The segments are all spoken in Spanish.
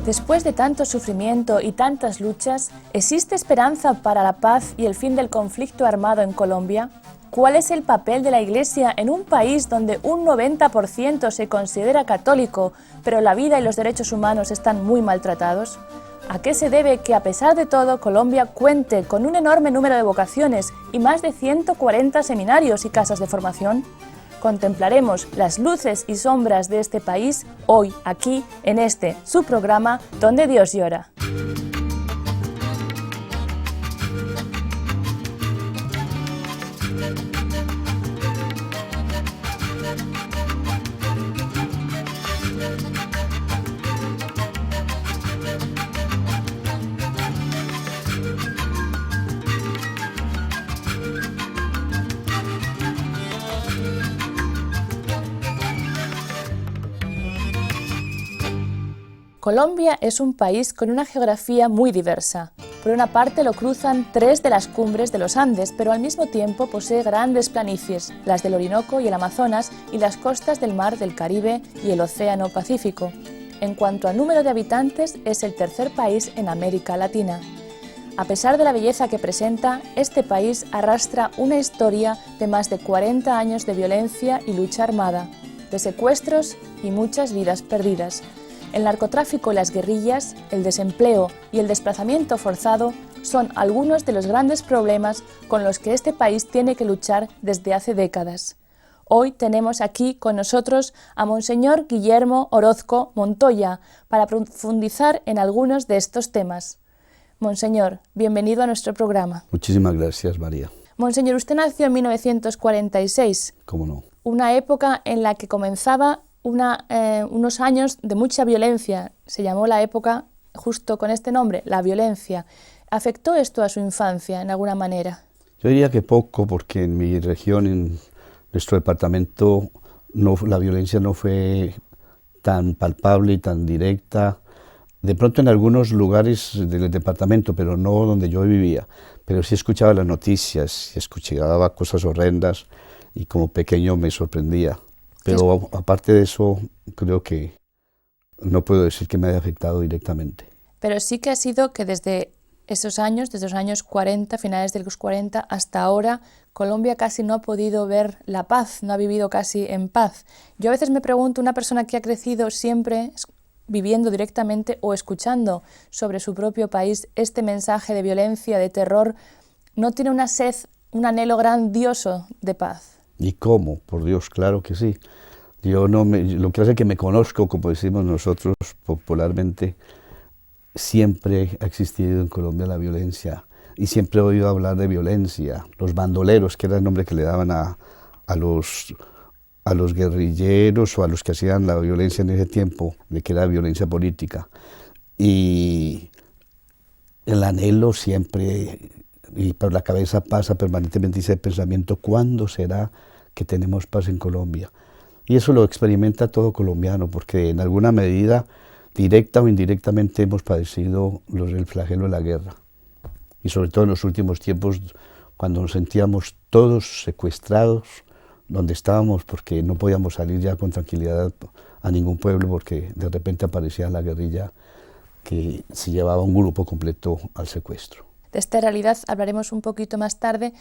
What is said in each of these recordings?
Después de tanto sufrimiento y tantas luchas, ¿existe esperanza para la paz y el fin del conflicto armado en Colombia? ¿Cuál es el papel de la Iglesia en un país donde un 90% se considera católico, pero la vida y los derechos humanos están muy maltratados? ¿A qué se debe que, a pesar de todo, Colombia cuente con un enorme número de vocaciones y más de 140 seminarios y casas de formación? Contemplaremos las luces y sombras de este país hoy, aquí, en su programa, Donde Dios llora. Colombia es un país con una geografía muy diversa. Por una parte lo cruzan 3 de las cumbres de los Andes, pero al mismo tiempo posee grandes planicies, las del Orinoco y el Amazonas, y las costas del Mar del Caribe y el Océano Pacífico. En cuanto a número de habitantes, es el tercer país en América Latina. A pesar de la belleza que presenta, este país arrastra una historia de más de 40 años de violencia y lucha armada, de secuestros y muchas vidas perdidas. El narcotráfico y las guerrillas, el desempleo y el desplazamiento forzado son algunos de los grandes problemas con los que este país tiene que luchar desde hace décadas. Hoy tenemos aquí con nosotros a Monseñor Guillermo Orozco Montoya para profundizar en algunos de estos temas. Monseñor, bienvenido a nuestro programa. Muchísimas gracias, María. Monseñor, usted nació en 1946. ¿Cómo no? Una época en la que comenzaba unos años de mucha violencia. Se llamó la época justo con este nombre, la violencia. ¿Afectó esto a su infancia en alguna manera? Yo diría que poco, porque en mi región, en nuestro departamento, la violencia no fue tan palpable y tan directa. De pronto en algunos lugares del departamento, pero no donde yo vivía. Pero sí escuchaba las noticias, escuchaba cosas horrendas y como pequeño me sorprendía. Pero aparte de eso, creo que no puedo decir que me haya afectado directamente. Pero sí que ha sido que desde esos años, desde los años 40, finales de los 40, hasta ahora, Colombia casi no ha podido ver la paz, no ha vivido casi en paz. Yo a veces me pregunto, una persona que ha crecido siempre viviendo directamente o escuchando sobre su propio país este mensaje de violencia, de terror, ¿no tiene una sed, un anhelo grandioso de paz? ¿Y cómo? Por Dios, claro que sí. Lo que hace que me conozco, como decimos nosotros popularmente, siempre ha existido en Colombia la violencia y siempre he oído hablar de violencia. Los bandoleros, que era el nombre que le daban a los guerrilleros o a los que hacían la violencia en ese tiempo, de que era violencia política. Y el anhelo siempre, y por la cabeza pasa permanentemente ese pensamiento, ¿cuándo será que tenemos paz en Colombia? Y eso lo experimenta todo colombiano, porque en alguna medida, directa o indirectamente, hemos padecido el flagelo de la guerra. Y sobre todo en los últimos tiempos, cuando nos sentíamos todos secuestrados, donde estábamos, porque no podíamos salir ya con tranquilidad a ningún pueblo, porque de repente aparecía la guerrilla que se llevaba un grupo completo al secuestro. De esta realidad hablaremos un poquito más tarde.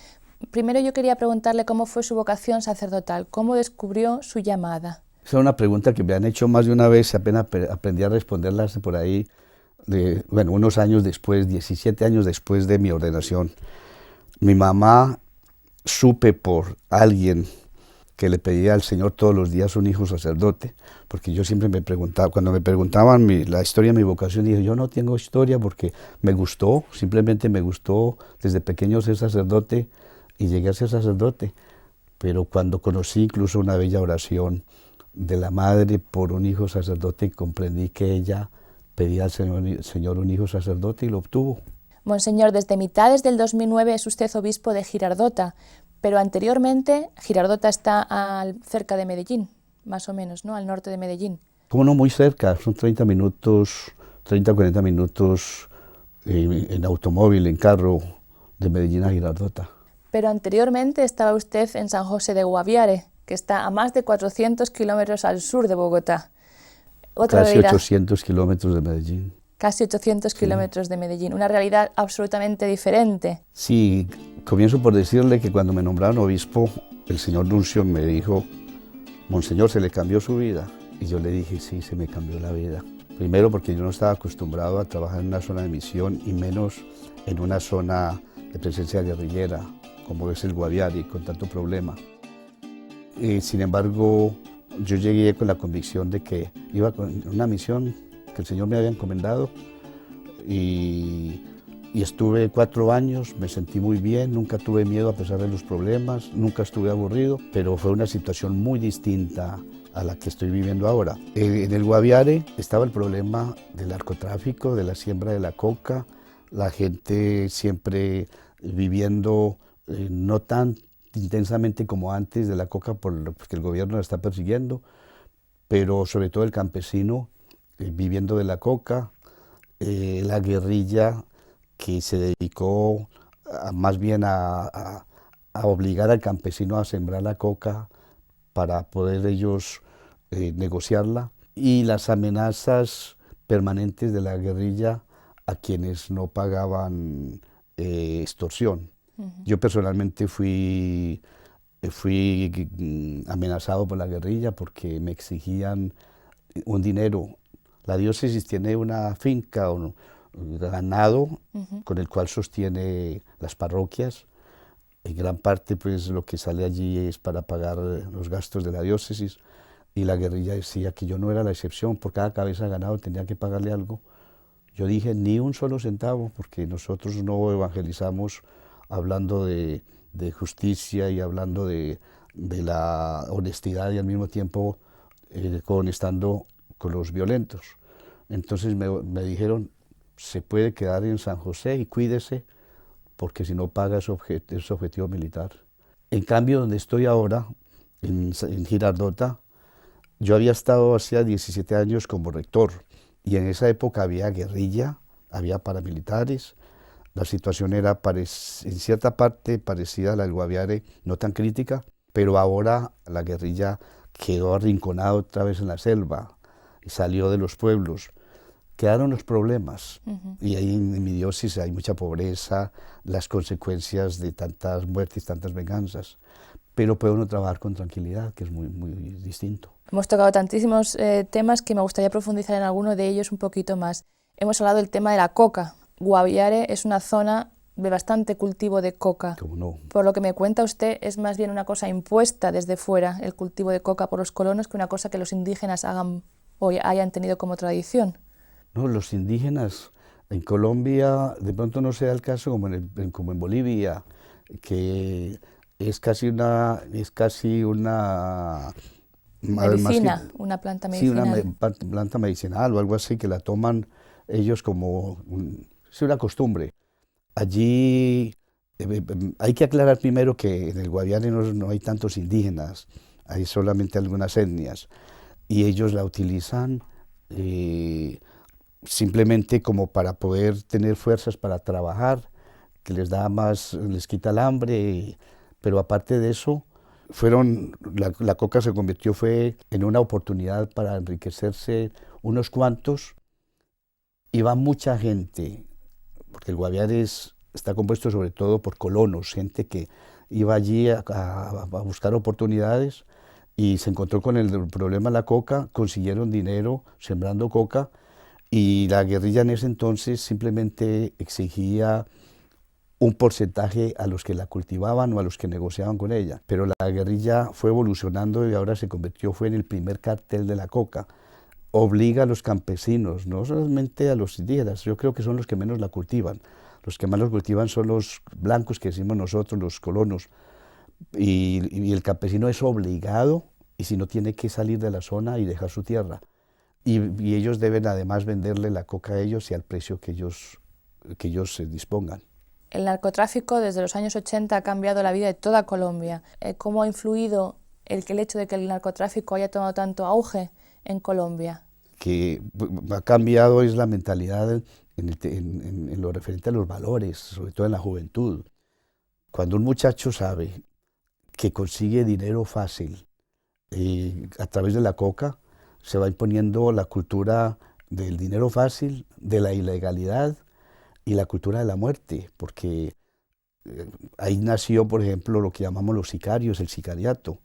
Primero yo quería preguntarle cómo fue su vocación sacerdotal, cómo descubrió su llamada. Esa es una pregunta que me han hecho más de una vez, apenas aprendí a responderlas por ahí, unos años después, 17 años después de mi ordenación. Mi mamá, supe por alguien que le pedía al Señor todos los días un hijo sacerdote, porque yo siempre me preguntaba, cuando me preguntaban la historia de mi vocación, dije, yo no tengo historia porque me gustó, simplemente me gustó desde pequeño ser sacerdote y llegué a ser sacerdote. Pero cuando conocí incluso una bella oración de la madre por un hijo sacerdote, comprendí que ella pedía al Señor un hijo sacerdote y lo obtuvo. Monseñor, desde mitades del 2009 es usted obispo de Girardota, pero anteriormente Girardota está cerca de Medellín, más o menos, ¿no? Al norte de Medellín. Como no, muy cerca, son 30 o 40 minutos en automóvil, en carro, de Medellín a Girardota. Pero anteriormente estaba usted en San José de Guaviare, que está a más de 400 kilómetros al sur de Bogotá. Otra casi realidad. 800 kilómetros de Medellín. Casi 800 kilómetros de Medellín, una realidad absolutamente diferente. Sí, comienzo por decirle que cuando me nombraron obispo, el señor Nuncio me dijo, Monseñor, ¿se le cambió su vida? Y yo le dije, sí, se me cambió la vida. Primero porque yo no estaba acostumbrado a trabajar en una zona de misión y menos en una zona de presencia guerrillera, como es el Guaviare, con tanto problema. Sin embargo, yo llegué con la convicción de que iba con una misión que el Señor me había encomendado y estuve 4 años, me sentí muy bien, nunca tuve miedo a pesar de los problemas, nunca estuve aburrido, pero fue una situación muy distinta a la que estoy viviendo ahora. En el Guaviare estaba el problema del narcotráfico, de la siembra de la coca, la gente siempre viviendo no tan intensamente como antes de la coca porque el gobierno la está persiguiendo, pero sobre todo el campesino viviendo de la coca, la guerrilla que se dedicó más bien a obligar al campesino a sembrar la coca para poder ellos negociarla, y las amenazas permanentes de la guerrilla a quienes no pagaban extorsión. Yo personalmente fui amenazado por la guerrilla porque me exigían un dinero. La diócesis tiene una finca o ganado con el cual sostiene las parroquias. En gran parte pues lo que sale allí es para pagar los gastos de la diócesis, y la guerrilla decía que yo no era la excepción, por cada cabeza de ganado tenía que pagarle algo. Yo dije ni un solo centavo, porque nosotros no evangelizamos hablando de justicia y hablando de la honestidad y al mismo tiempo estando con los violentos. Entonces me dijeron, se puede quedar en San José y cuídese, porque si no paga es objetivo militar. En cambio, donde estoy ahora, en Girardota, yo había estado hacía 17 años como rector, y en esa época había guerrilla, había paramilitares. La situación era en cierta parte parecida a la del Guaviare, no tan crítica, pero ahora la guerrilla quedó arrinconada otra vez en la selva, y salió de los pueblos. Quedaron los problemas, y ahí en mi diócesis hay mucha pobreza, las consecuencias de tantas muertes, tantas venganzas, pero puede uno trabajar con tranquilidad, que es muy, muy distinto. Hemos tocado tantísimos temas que me gustaría profundizar en alguno de ellos un poquito más. Hemos hablado del tema de la coca. Guaviare es una zona de bastante cultivo de coca. ¿Cómo no? Por lo que me cuenta usted, es más bien una cosa impuesta desde fuera, el cultivo de coca por los colonos, que una cosa que los indígenas hagan o hayan tenido como tradición. No, los indígenas en Colombia, de pronto no sea el caso como en Bolivia, que es casi una Medicina, una planta medicinal. Sí, una planta medicinal o algo así, que la toman ellos como una costumbre. Allí hay que aclarar primero que en el Guaviare no hay tantos indígenas, hay solamente algunas etnias, y ellos la utilizan simplemente como para poder tener fuerzas para trabajar, que les quita el hambre, pero aparte de eso, la coca se convirtió en una oportunidad para enriquecerse unos cuantos, y va mucha gente, porque el Guaviare está compuesto sobre todo por colonos, gente que iba allí a buscar oportunidades y se encontró con el problema de la coca, consiguieron dinero sembrando coca, y la guerrilla en ese entonces simplemente exigía un porcentaje a los que la cultivaban o a los que negociaban con ella. Pero la guerrilla fue evolucionando y ahora se convirtió en el primer cartel de la coca. Obliga a los campesinos, no solamente a los indígenas, yo creo que son los que menos la cultivan. Los que más los cultivan son los blancos, que decimos nosotros, los colonos. Y el campesino es obligado, y si no, tiene que salir de la zona y dejar su tierra. Y ellos deben además venderle la coca a ellos y al precio que ellos se dispongan. El narcotráfico desde los años 80 ha cambiado la vida de toda Colombia. ¿Cómo ha influido el hecho de que el narcotráfico haya tomado tanto auge en Colombia? Que ha cambiado es la mentalidad en lo referente a los valores, sobre todo en la juventud. Cuando un muchacho sabe que consigue dinero fácil a través de la coca, se va imponiendo la cultura del dinero fácil, de la ilegalidad y la cultura de la muerte, porque ahí nació, por ejemplo, lo que llamamos los sicarios, el sicariato,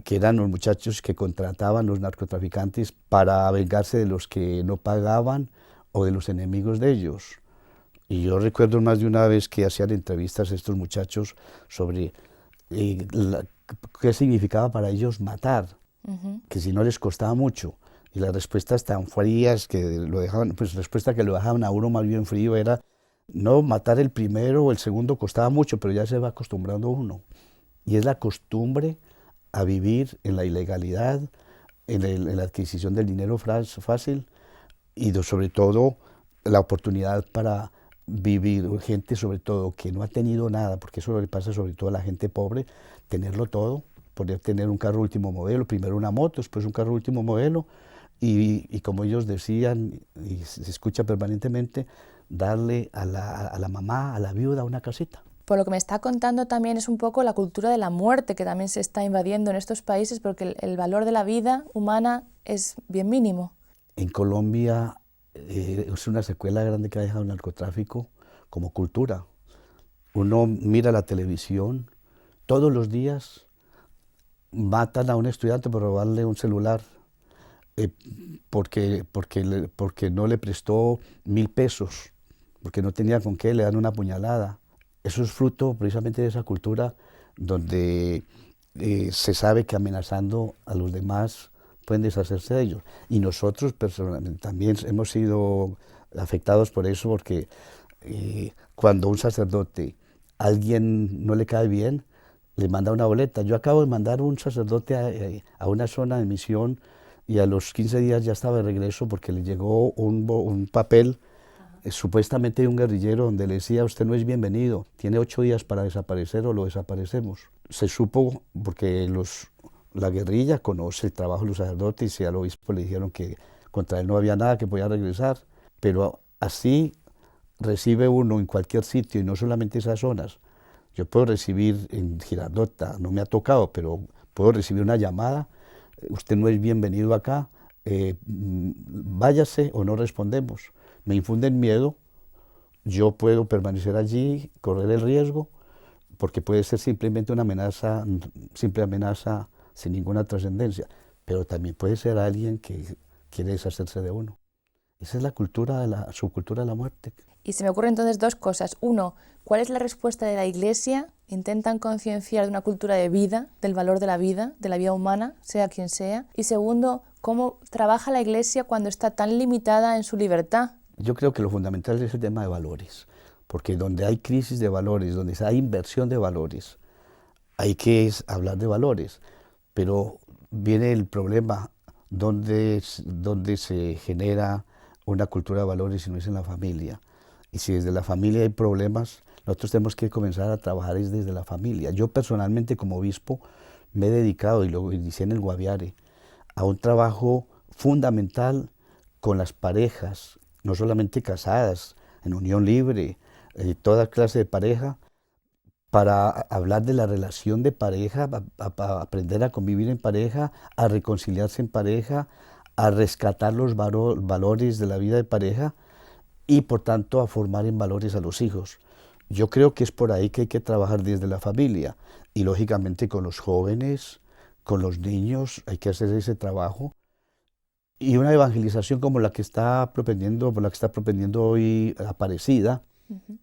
que eran los muchachos que contrataban los narcotraficantes para vengarse de los que no pagaban o de los enemigos de ellos. Y yo recuerdo más de una vez que hacían entrevistas a estos muchachos sobre qué significaba para ellos matar, que si no les costaba mucho. Y las respuestas tan frías que lo dejaban, pues respuesta que lo dejaban a uno más bien frío era, no, matar el primero o el segundo costaba mucho, pero ya se va acostumbrando uno. Y es la costumbre a vivir en la ilegalidad, en la adquisición del dinero fácil y sobre todo la oportunidad para vivir, gente sobre todo que no ha tenido nada, porque eso le pasa sobre todo a la gente pobre, tenerlo todo, poder tener un carro último modelo, primero una moto, después un carro último modelo, y como ellos decían, y se escucha permanentemente, darle a la mamá, a la viuda, una casita. Por lo que me está contando también es un poco la cultura de la muerte que también se está invadiendo en estos países, porque el valor de la vida humana es bien mínimo. En Colombia es una secuela grande que ha dejado el narcotráfico como cultura. Uno mira la televisión, todos los días matan a un estudiante por robarle un celular porque no le prestó 1.000 pesos, porque no tenía con qué, le dan una puñalada. Eso es fruto precisamente de esa cultura donde se sabe que amenazando a los demás pueden deshacerse de ellos. Y nosotros personalmente también hemos sido afectados por eso, porque cuando un sacerdote a alguien no le cae bien, le manda una boleta. Yo acabo de mandar un sacerdote a una zona de misión y a los 15 días ya estaba de regreso porque le llegó un papel supuestamente de un guerrillero donde le decía, usted no es bienvenido, tiene 8 días para desaparecer o lo desaparecemos. Se supo porque la guerrilla conoce el trabajo de los sacerdotes y al obispo le dijeron que contra él no había nada, que podía regresar, pero así recibe uno en cualquier sitio y no solamente esas zonas. Yo puedo recibir en Girardota, no me ha tocado, pero puedo recibir una llamada, usted no es bienvenido acá, váyase o no respondemos. Me infunden miedo, yo puedo permanecer allí, correr el riesgo, porque puede ser simplemente una amenaza, simple amenaza sin ninguna trascendencia, pero también puede ser alguien que quiere deshacerse de uno. Esa es la cultura, subcultura de la muerte. Y se me ocurren entonces dos cosas. Uno, ¿cuál es la respuesta de la Iglesia? ¿Intentan concienciar de una cultura de vida, del valor de la vida humana, sea quien sea? Y segundo, ¿cómo trabaja la Iglesia cuando está tan limitada en su libertad? Yo creo que lo fundamental es el tema de valores, porque donde hay crisis de valores, donde hay inversión de valores, hay que hablar de valores, pero viene el problema donde se genera una cultura de valores si no es en la familia. Y si desde la familia hay problemas, nosotros tenemos que comenzar a trabajar desde la familia. Yo personalmente como obispo me he dedicado, y lo inicié en el Guaviare, a un trabajo fundamental con las parejas, no solamente casadas, en unión libre, toda clase de pareja, para hablar de la relación de pareja, a aprender a convivir en pareja, a reconciliarse en pareja, a rescatar los valores de la vida de pareja y por tanto a formar en valores a los hijos. Yo creo que es por ahí que hay que trabajar desde la familia y lógicamente con los jóvenes, con los niños, hay que hacer ese trabajo. Y una evangelización como la que está propendiendo hoy Aparecida,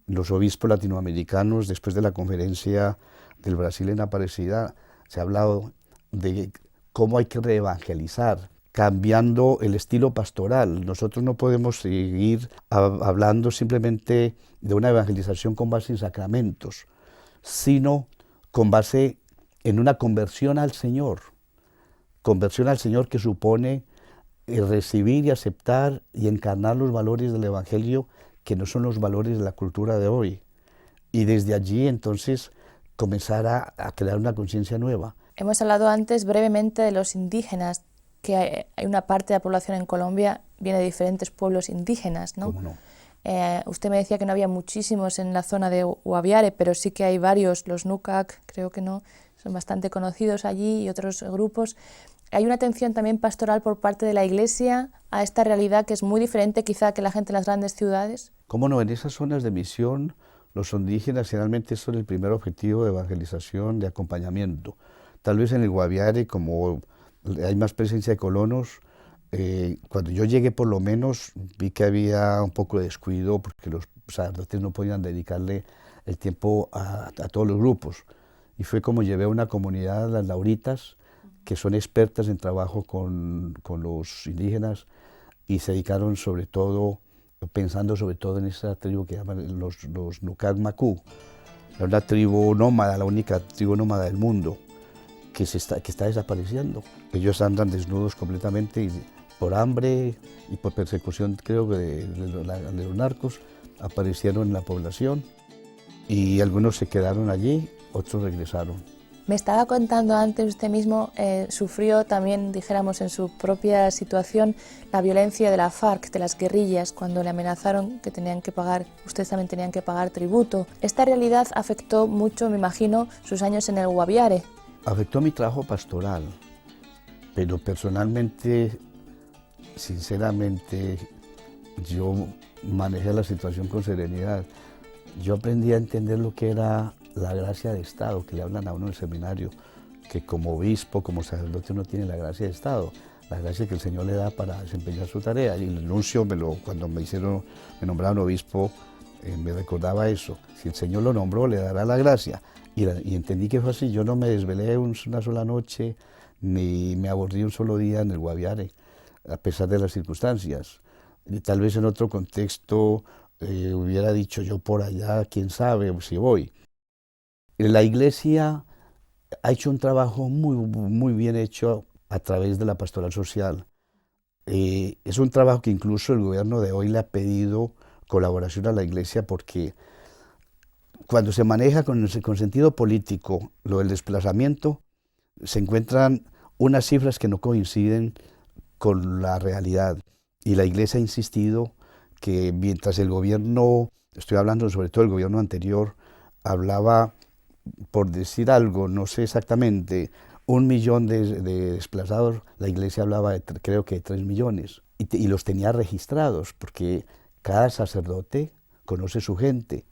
los obispos latinoamericanos, después de la conferencia del Brasil en Aparecida, se ha hablado de cómo hay que reevangelizar, cambiando el estilo pastoral. Nosotros no podemos seguir hablando simplemente de una evangelización con base en sacramentos, sino con base en una conversión al Señor que supone recibir y aceptar y encarnar los valores del Evangelio que no son los valores de la cultura de hoy. Y desde allí entonces comenzar a crear una conciencia nueva. Hemos hablado antes brevemente de los indígenas, que hay una parte de la población en Colombia viene de diferentes pueblos indígenas, ¿no? ¿Cómo no? Usted me decía que no había muchísimos en la zona de Guaviare, pero sí que hay varios, los Nucac, creo que no, son bastante conocidos allí y otros grupos. ¿Hay una atención también pastoral por parte de la Iglesia a esta realidad que es muy diferente quizá que la gente en las grandes ciudades? ¿Cómo no? En esas zonas de misión, los indígenas generalmente son el primer objetivo de evangelización, de acompañamiento. Tal vez en el Guaviare, como hay más presencia de colonos, cuando yo llegué por lo menos vi que había un poco de descuido porque los sacerdotes no podían dedicarle el tiempo a todos los grupos. Y fue como llevé a una comunidad, las Lauritas, que son expertas en trabajo con los indígenas y se dedicaron sobre todo, pensando sobre todo en esa tribu que llaman los Nucag Macú. Era una tribu nómada, la única tribu nómada del mundo que está desapareciendo. Ellos andan desnudos completamente y por hambre y por persecución, creo que de los narcos, aparecieron en la población y algunos se quedaron allí, otros regresaron. Me estaba contando antes, usted mismo sufrió también, dijéramos, en su propia situación, la violencia de la FARC, de las guerrillas, cuando le amenazaron que tenían que pagar, ustedes también tenían que pagar tributo. Esta realidad afectó mucho, me imagino, sus años en el Guaviare. Afectó mi trabajo pastoral, pero personalmente, sinceramente, yo manejé la situación con serenidad. Yo aprendí a entender lo que era la gracia de Estado, que le hablan a uno en el seminario, que como obispo, como sacerdote uno tiene la gracia de Estado, la gracia que el Señor le da para desempeñar su tarea. Y el nuncio, cuando me nombraron obispo, me recordaba eso. Si el Señor lo nombró, le dará la gracia. Y entendí que fue así. Yo no me desvelé una sola noche, ni me aburrí un solo día en el Guaviare, a pesar de las circunstancias. Y tal vez en otro contexto hubiera dicho yo por allá, quién sabe si voy. La Iglesia ha hecho un trabajo muy bien hecho a través de la pastoral social. Es un trabajo que incluso el gobierno de hoy le ha pedido colaboración a la Iglesia porque cuando se maneja con sentido político lo del desplazamiento, se encuentran unas cifras que no coinciden con la realidad. Y la Iglesia ha insistido que mientras el gobierno, estoy hablando sobre todo el gobierno anterior, hablaba, por decir algo, no sé exactamente, 1 millón de desplazados, la Iglesia hablaba creo que de 3 millones. Y los tenía registrados, porque cada sacerdote conoce su gente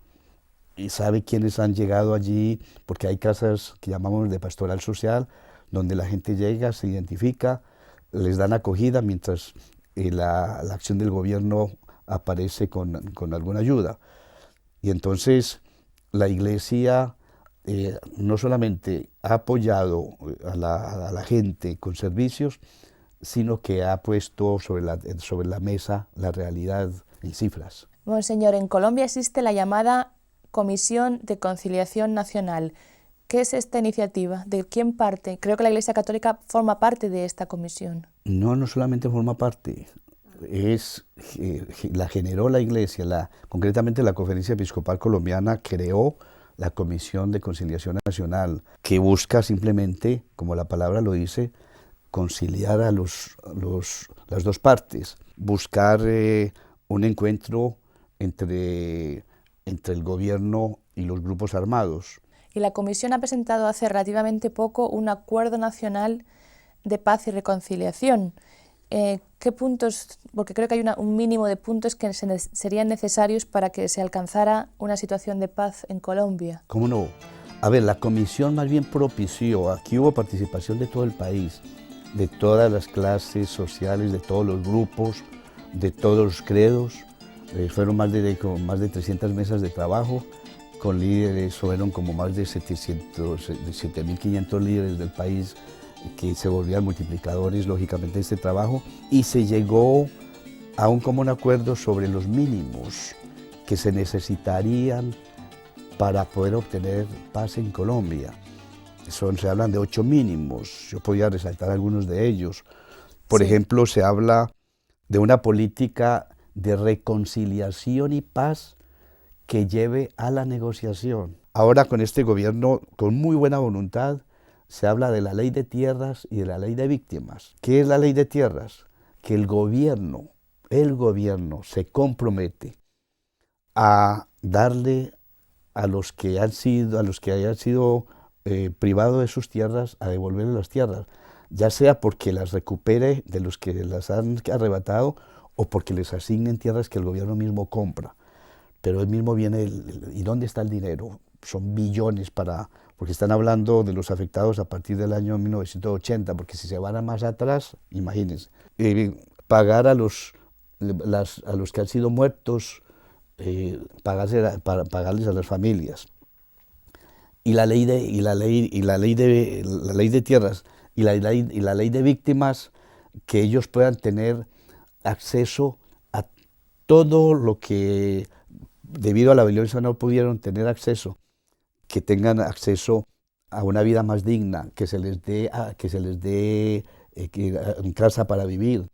y sabe quiénes han llegado allí, porque hay casas que llamamos de pastoral social, donde la gente llega, se identifica, les dan acogida mientras la acción del gobierno aparece con alguna ayuda. Y entonces la Iglesia no solamente ha apoyado a la gente con servicios, sino que ha puesto sobre la mesa la realidad en cifras. Monseñor, en Colombia existe la llamada Comisión de Conciliación Nacional. ¿Qué es esta iniciativa? ¿De quién parte? Creo que la Iglesia Católica forma parte de esta comisión. No solamente forma parte, la generó la Iglesia, concretamente la Conferencia Episcopal Colombiana creó la Comisión de Conciliación Nacional, que busca simplemente, como la palabra lo dice, conciliar a las dos partes, buscar un encuentro entre el gobierno y los grupos armados. Y la Comisión ha presentado hace relativamente poco un acuerdo nacional de paz y reconciliación. ¿Qué puntos? Porque creo que hay un mínimo de puntos que serían necesarios para que se alcanzara una situación de paz en Colombia. ¿Cómo no? A ver, la comisión más bien propició, aquí hubo participación de todo el país, de todas las clases sociales, de todos los grupos, de todos los credos. Fueron más de 300 mesas de trabajo, con líderes, fueron como más de 7.500 líderes del país que se volvían multiplicadores, lógicamente, de este trabajo, y se llegó a un común acuerdo sobre los mínimos que se necesitarían para poder obtener paz en Colombia. Se hablan de 8 mínimos, yo podría resaltar algunos de ellos. Por ejemplo, se habla de una política de reconciliación y paz que lleve a la negociación. Ahora con este gobierno, con muy buena voluntad, se habla de la ley de tierras y de la ley de víctimas. ¿Qué es la ley de tierras? Que el gobierno se compromete a darle a los que hayan sido privados de sus tierras, a devolverles las tierras. ya sea porque las recupere de los que las han arrebatado o porque les asignen tierras que el gobierno mismo compra. Pero él mismo viene, ¿y dónde está el dinero? Son billones porque están hablando de los afectados a partir del año 1980, porque si se van a más atrás, imagínense, pagar a los que han sido muertos, pagarles a las familias. Y la ley de tierras y la ley de víctimas, que ellos puedan tener acceso a todo lo que debido a la violencia no pudieron tener acceso, que tengan acceso a una vida más digna, que se les dé casa para vivir,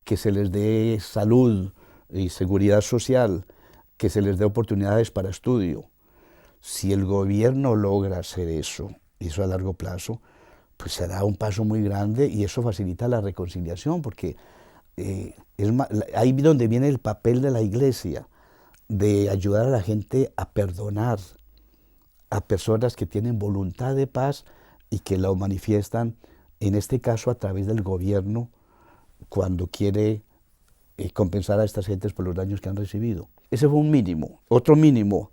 que se les dé salud y seguridad social, que se les dé oportunidades para estudio. Si el gobierno logra hacer eso a largo plazo, pues será un paso muy grande y eso facilita la reconciliación, porque ahí donde viene el papel de la Iglesia, de ayudar a la gente a perdonar a personas que tienen voluntad de paz y que lo manifiestan, en este caso a través del gobierno, cuando quiere compensar a estas gentes por los daños que han recibido. Ese fue un mínimo. Otro mínimo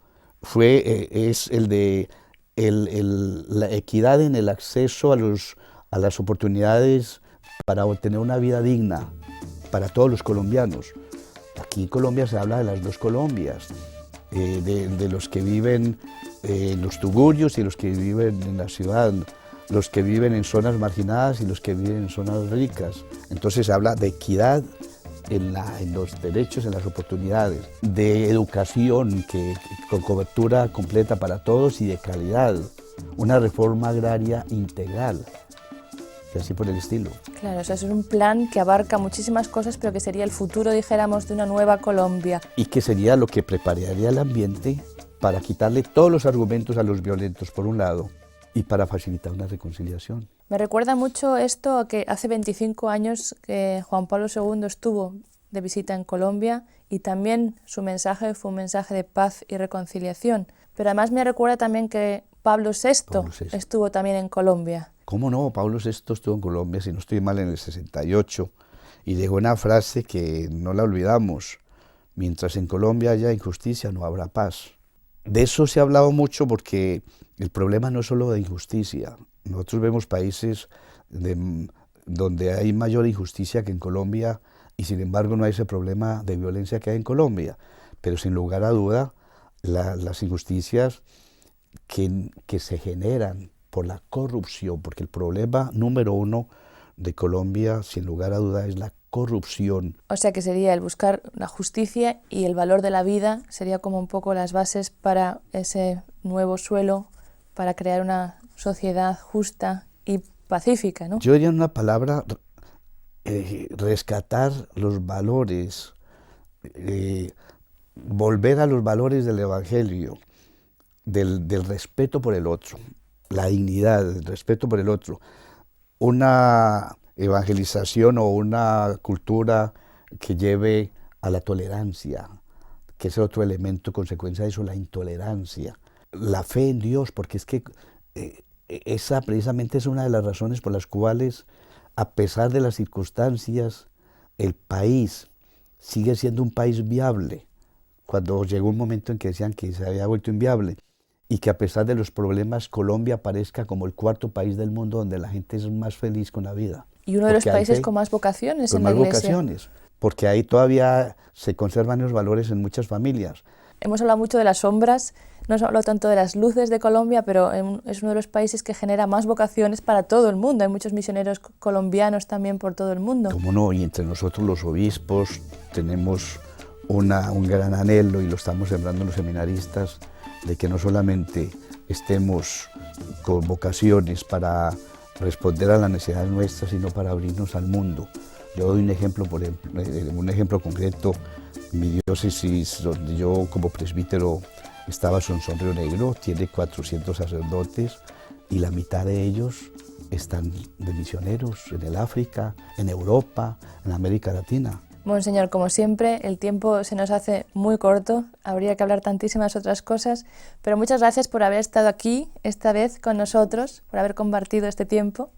es el de la equidad en el acceso a las oportunidades para obtener una vida digna para todos los colombianos. Aquí en Colombia se habla de las dos Colombias, de los que viven en los tugurios y los que viven en la ciudad, los que viven en zonas marginadas y los que viven en zonas ricas. Entonces se habla de equidad en los derechos, en las oportunidades, de educación con cobertura completa para todos y de calidad, una reforma agraria integral, y así por el estilo. Claro, o sea, es un plan que abarca muchísimas cosas, pero que sería el futuro, dijéramos, de una nueva Colombia. Y que sería lo que prepararía el ambiente para quitarle todos los argumentos a los violentos, por un lado, y para facilitar una reconciliación. Me recuerda mucho esto a que hace 25 años que Juan Pablo II estuvo de visita en Colombia y también su mensaje fue un mensaje de paz y reconciliación. Pero además me recuerda también que Pablo VI estuvo también en Colombia. ¿Cómo no? Pablo VI estuvo en Colombia, si no estoy mal, en el 68, y dejó una frase que no la olvidamos: mientras en Colombia haya injusticia, no habrá paz. De eso se ha hablado mucho porque el problema no es solo de injusticia. Nosotros vemos países donde hay mayor injusticia que en Colombia y sin embargo no hay ese problema de violencia que hay en Colombia. Pero sin lugar a duda, las injusticias que se generan por la corrupción, porque el problema número uno de Colombia, sin lugar a duda, es la corrupción. O sea que sería el buscar la justicia y el valor de la vida, sería como un poco las bases para ese nuevo suelo, para crear una sociedad justa y pacífica, ¿no? Yo diría en una palabra, rescatar los valores, volver a los valores del Evangelio, del respeto por el otro, la dignidad, el respeto por el otro, una evangelización o una cultura que lleve a la tolerancia, que es otro elemento, consecuencia de eso, la intolerancia, la fe en Dios, porque es que esa precisamente es una de las razones por las cuales, a pesar de las circunstancias, el país sigue siendo un país viable, cuando llegó un momento en que decían que se había vuelto inviable, y que a pesar de los problemas, Colombia aparezca como el cuarto país del mundo donde la gente es más feliz con la vida. Y uno de los países con más vocaciones en la Iglesia. Con más vocaciones, porque ahí todavía se conservan los valores en muchas familias. Hemos hablado mucho de las sombras, no hemos hablado tanto de las luces de Colombia, pero es uno de los países que genera más vocaciones para todo el mundo. Hay muchos misioneros colombianos también por todo el mundo. ¿Cómo no? Y entre nosotros los obispos tenemos un gran anhelo, y lo estamos sembrando los seminaristas, de que no solamente estemos con vocaciones para responder a las necesidades nuestras, sino para abrirnos al mundo. Yo doy un ejemplo, por ejemplo, un ejemplo concreto. Mi diócesis, donde yo como presbítero estaba, Sonsón Río Negro, tiene 400 sacerdotes y la mitad de ellos están de misioneros en el África, en Europa, en América Latina. Monseñor, como siempre, el tiempo se nos hace muy corto, habría que hablar tantísimas otras cosas, pero muchas gracias por haber estado aquí esta vez con nosotros, por haber compartido este tiempo,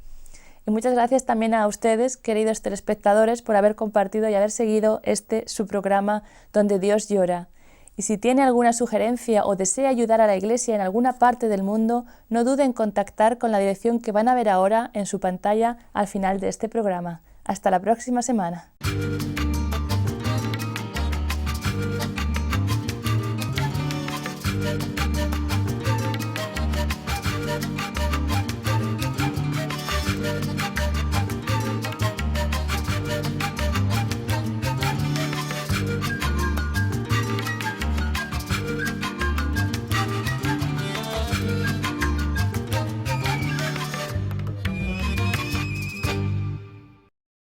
Y muchas gracias también a ustedes, queridos telespectadores, por haber compartido y haber seguido su programa Donde Dios llora. Y si tiene alguna sugerencia o desea ayudar a la Iglesia en alguna parte del mundo, no dude en contactar con la dirección que van a ver ahora en su pantalla al final de este programa. Hasta la próxima semana.